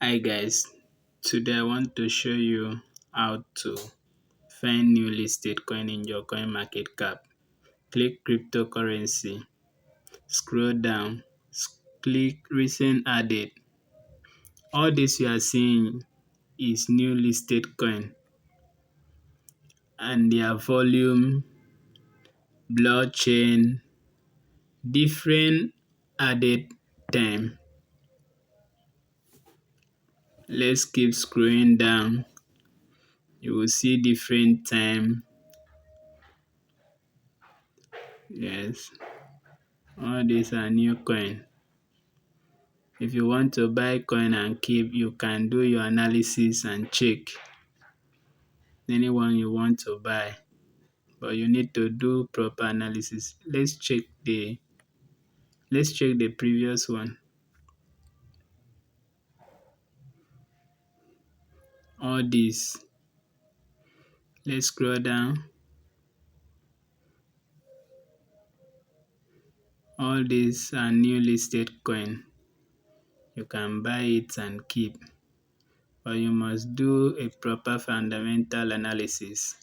Hi guys, today I want to show you how to find new listed coin in your coin market cap. Click cryptocurrency, scroll down, click recent added. All this you are seeing is new listed coin and their volume, blockchain, different added time. Let's keep scrolling down. You will see different time. Yes, all these are new coin. If you want to buy coin and keep, you can do your analysis and check anyone you want to buy, but you need to do proper analysis. Let's check the previous one. All these, let's scroll down. All these are new listed coin. You can buy it and keep, but you must do a proper fundamental analysis.